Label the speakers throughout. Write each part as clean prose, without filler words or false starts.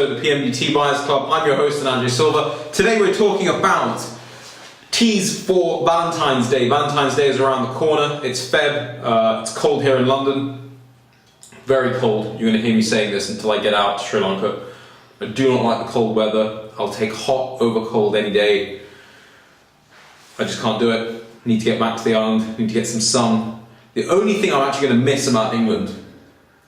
Speaker 1: episode of the PMD Tea Buyers Club. I'm your host, Andrew Silva. Today we're talking about teas for Valentine's Day. Valentine's Day is around the corner. It's Feb. It's cold here in London. Very cold. You're going to hear me saying this until I get out to Sri Lanka. I do not like the cold weather. I'll take hot over cold any day. I just can't do it. Need to get back to the island. Need to get some sun. The only thing I'm actually going to miss about England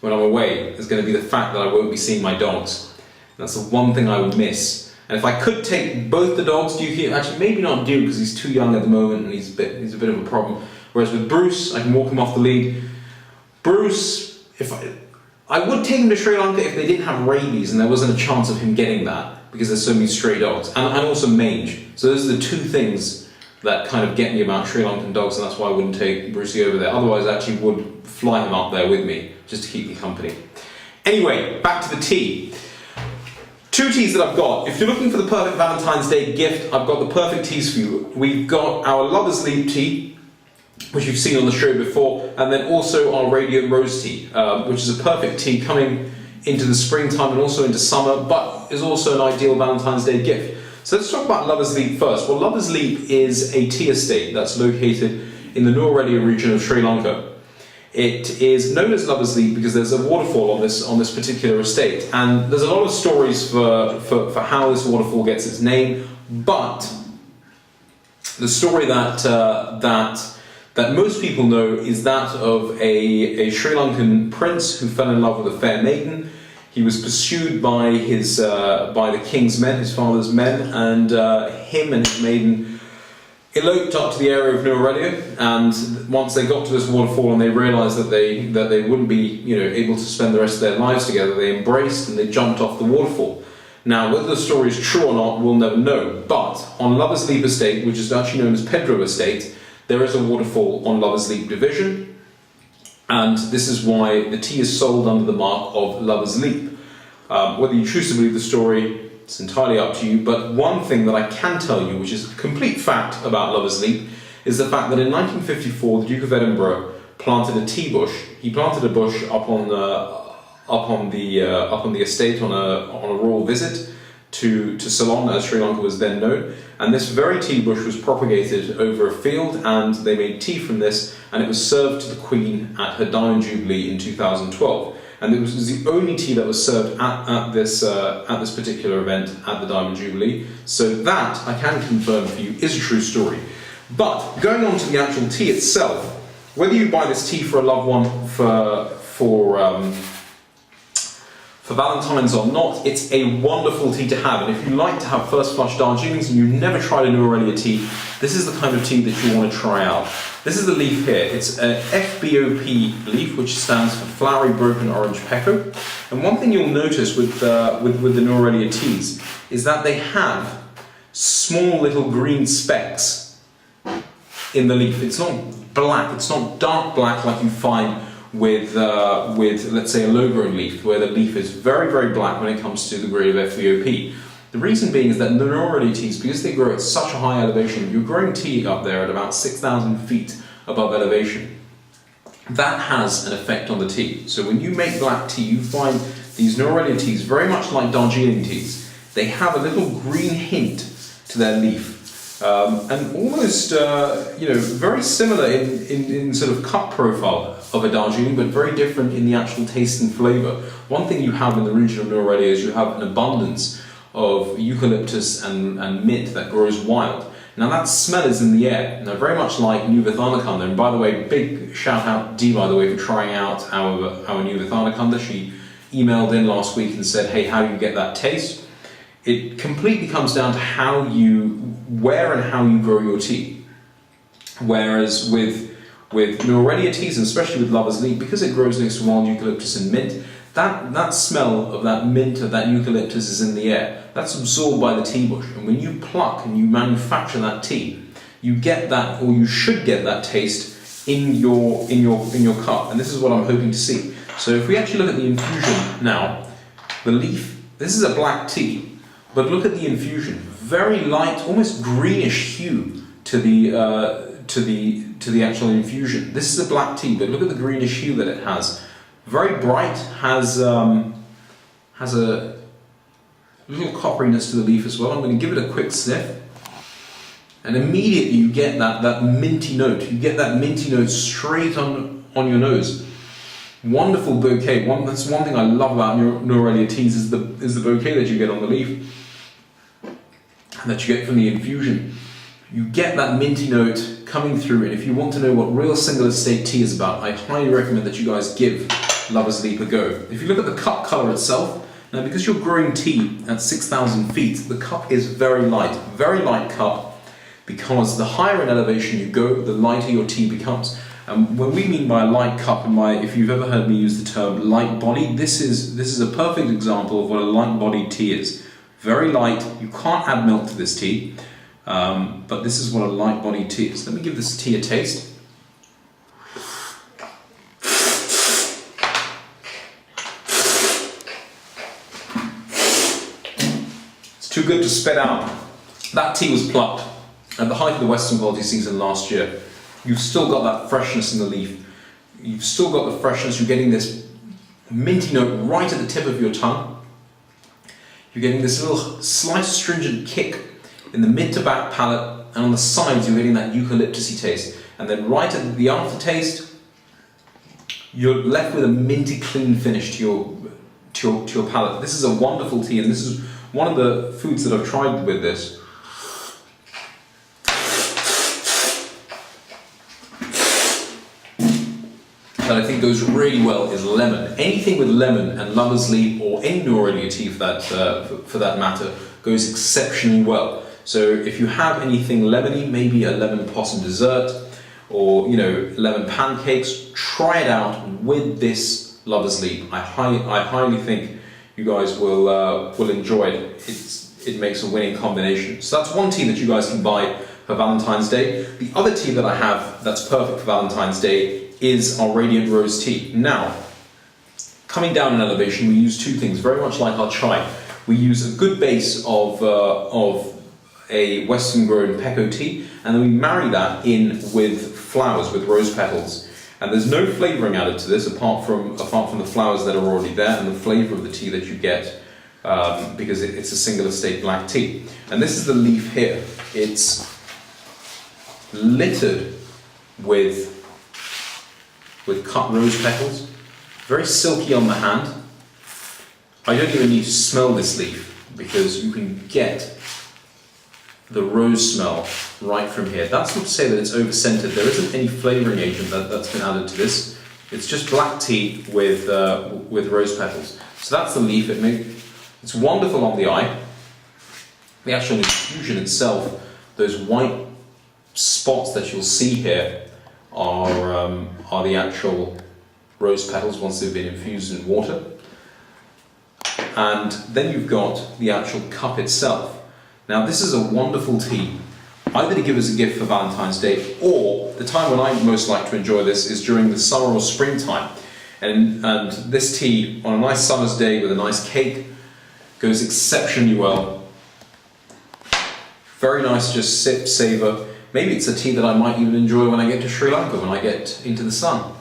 Speaker 1: when I'm away is going to be the fact that I won't be seeing my dogs. That's the one thing I would miss. And if I could take both the dogs, Dukey, actually maybe not Duke because he's too young at the moment and he's a bit of a problem. Whereas with Bruce, I can walk him off the lead. Bruce, I would take him to Sri Lanka if they didn't have rabies and there wasn't a chance of him getting that because there's so many stray dogs. And also mange. So those are the two things that kind of get me about Sri Lankan dogs, and that's why I wouldn't take Brucey over there. Otherwise I actually would fly him up there with me just to keep me company. Anyway, back to the tea. Two teas that I've got. If you're looking for the perfect Valentine's Day gift, I've got the perfect teas for you. We've got our Lover's Leap tea, which you've seen on the show before, and then also our Radiant Rose tea, which is a perfect tea coming into the springtime and also into summer, but is also an ideal Valentine's Day gift. So let's talk about Lover's Leap first. Well, Lover's Leap is a tea estate that's located in the Nuwara region of Sri Lanka. It is known as Lover's Leap because there's a waterfall on this particular estate, and there's a lot of stories for how this waterfall gets its name. But the story that most people know is that of a Sri Lankan prince who fell in love with a fair maiden. He was pursued by the king's men, his father's men, and him and his maiden eloped up to the area of Nuwara. And once they got to this waterfall and they realised that they wouldn't be able to spend the rest of their lives together, they embraced and they jumped off the waterfall. Now, whether the story is true or not, we'll never know. But on Lover's Leap Estate, which is actually known as Pedro Estate, there is a waterfall on Lover's Leap Division. And this is why the tea is sold under the mark of Lover's Leap. Whether you choose to believe the story, it's entirely up to you, but one thing that I can tell you, which is a complete fact about Lover's Leap, is the fact that in 1954 the Duke of Edinburgh planted a tea bush. He planted a bush up on the estate on a royal visit to Ceylon, as Sri Lanka was then known, and this very tea bush was propagated over a field, and they made tea from this, and it was served to the Queen at her Diamond Jubilee in 2012. And it was the only tea that was served at this particular event at the Diamond Jubilee. So that, I can confirm for you, is a true story. But going on to the actual tea itself, whether you buy this tea for a loved one for Valentine's or not, it's a wonderful tea to have. And if you like to have first flush Darjeelings and you've never tried a Nuwara tea, this is the kind of tea that you want to try out. This is the leaf here. It's an FBOP leaf, which stands for Flowery Broken Orange Pekoe. And one thing you'll notice with the Nuwara teas is that they have small little green specks in the leaf. It's not black. It's not dark black like you find with let's say a low-grown leaf, where the leaf is very, very black when it comes to the grade of FBOP. The reason being is that the Nuwara teas, because they grow at such a high elevation, you're growing tea up there at about 6,000 feet above elevation. That has an effect on the tea. So when you make black tea, you find these Nuwara teas, very much like Darjeeling teas, they have a little green hint to their leaf. And almost, very similar in sort of cup profile of a Darjeeling, but very different in the actual taste and flavour. One thing you have in the region of Nuwara is you have an abundance of eucalyptus and mint that grows wild. Now that smell is in the air. Now very much like New Vithanakanda, and by the way, big shout out to Dee, by the way, for trying out our New Vithanakanda. She emailed in last week and said, hey, how do you get that taste? It completely comes down to where and how you grow your tea. Whereas with Nuwara teas, and especially with Lover's Leap, because it grows next to wild eucalyptus and mint, that smell of that mint, of that eucalyptus is in the air. That's absorbed by the tea bush, and when you pluck and you manufacture that tea, you get that, or you should get that taste in your cup, and this is what I'm hoping to see. So if we actually look at the infusion now, the leaf, this is a black tea, but look at the infusion, very light, almost greenish hue to the actual infusion. This is a black tea, but look at the greenish hue that it has. Very bright, has a a little copperiness to the leaf as well. I'm going to give it a quick sniff. And immediately you get that minty note. You get that minty note straight on your nose. Wonderful bouquet. That's one thing I love about Norelia teas is the bouquet that you get on the leaf and that you get from the infusion. You get that minty note coming through, and if you want to know what real single estate tea is about, I highly recommend that you guys give Lover's Leap a go. If you look at the cup colour itself, now because you're growing tea at 6,000 feet, the cup is very light cup, because the higher in elevation you go, the lighter your tea becomes. And when we mean by a light cup, if you've ever heard me use the term light body, this is a perfect example of what a light bodied tea is. Very light, you can't add milk to this tea, but this is what a light bodied tea is. Let me give this tea a taste. It's too good to spit out. That tea was plucked at the height of the Western quality season last year. You've still got that freshness in the leaf. You've still got the freshness. You're getting this minty note right at the tip of your tongue. You're getting this little slight astringent kick in the mid to back palate, and on the sides you're getting that eucalyptusy taste. And then right at the aftertaste, you're left with a minty clean finish to your palate. This is a wonderful tea, and this is one of the foods that I've tried with this. That I think goes really well is lemon. Anything with lemon and Lover's Leap or any Norelia tea for that matter goes exceptionally well. So if you have anything lemony, maybe a lemon possum dessert or lemon pancakes, try it out with this Lover's Leap. I highly think you guys will enjoy it. It makes a winning combination. So that's one tea that you guys can buy for Valentine's Day. The other tea that I have that's perfect for Valentine's Day is our Radiant Rose tea. Now, coming down in elevation, we use two things, very much like our chai. We use a good base of a Western grown Pecco tea, and then we marry that in with flowers, with rose petals. And there's no flavouring added to this apart from the flowers that are already there and the flavour of the tea that you get because it's a single estate black tea. And this is the leaf here. It's littered with cut rose petals, very silky on the hand. I don't even need to smell this leaf because you can get the rose smell right from here. That's not to say that it's over-scented. There isn't any flavouring agent that's been added to this. It's just black tea with rose petals. So that's the leaf. It's wonderful on the eye. The actual infusion itself, those white spots that you'll see here are the actual rose petals once they've been infused in water. And then you've got the actual cup itself. Now this is a wonderful tea, either to give as a gift for Valentine's Day, or the time when I most like to enjoy this is during the summer or springtime. And this tea on a nice summer's day with a nice cake goes exceptionally well. Very nice to just sip, savour. Maybe it's a tea that I might even enjoy when I get to Sri Lanka, when I get into the sun.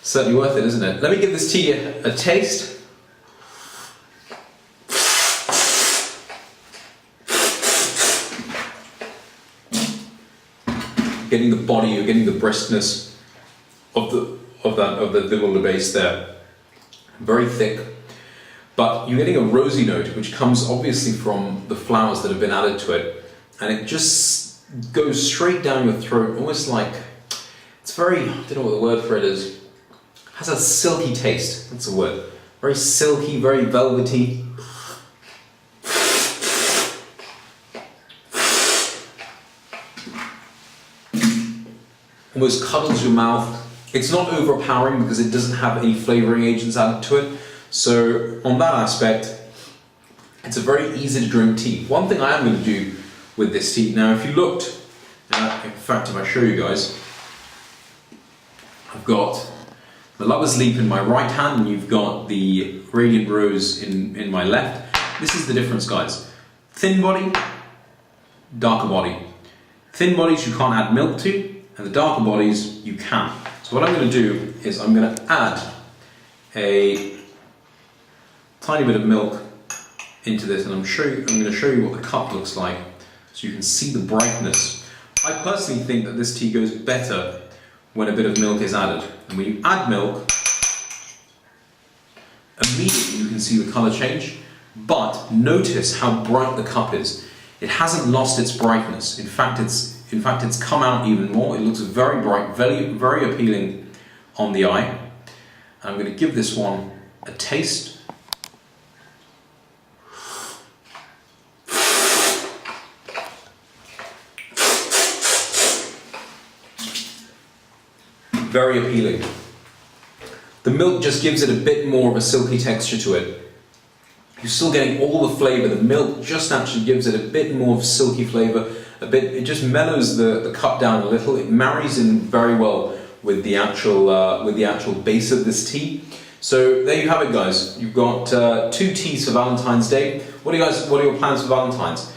Speaker 1: Certainly worth it, isn't it? Let me give this tea a taste. Getting the body, you're getting the briskness of the vanilla base there. Very thick, but you're getting a rosy note, which comes obviously from the flowers that have been added to it, and it just goes straight down your throat, almost like it's very, I don't know what the word for it is. It has a silky taste. That's the word. Very silky, very velvety. Almost cuddles your mouth. It's not overpowering because it doesn't have any flavouring agents added to it. So on that aspect, it's a very easy to drink tea. One thing I am going to do with this tea, now if you looked, in fact if I show you guys, I've got the Lover's Leap in my right hand and you've got the Radiant Rose in my left. This is the difference, guys. Thin body, darker body. Thin bodies you can't add milk to, and the darker bodies you can. So what I'm going to do is I'm going to add a tiny bit of milk into this, and I'm going to show you what the cup looks like so you can see the brightness. I personally think that this tea goes better when a bit of milk is added. And when you add milk, immediately you can see the colour change, but notice how bright the cup is. It hasn't lost its brightness. In fact, it's come out even more. It looks very bright, very, very appealing on the eye. I'm going to give this one a taste. Very appealing. The milk just gives it a bit more of a silky texture to it. You're still getting all the flavour. The milk just actually gives it a bit more of a silky flavour. It just mellows the cup down a little. It marries in very well with the actual base of this tea. So there you have it, guys. You've got 2 teas for Valentine's Day. What are your plans for Valentine's?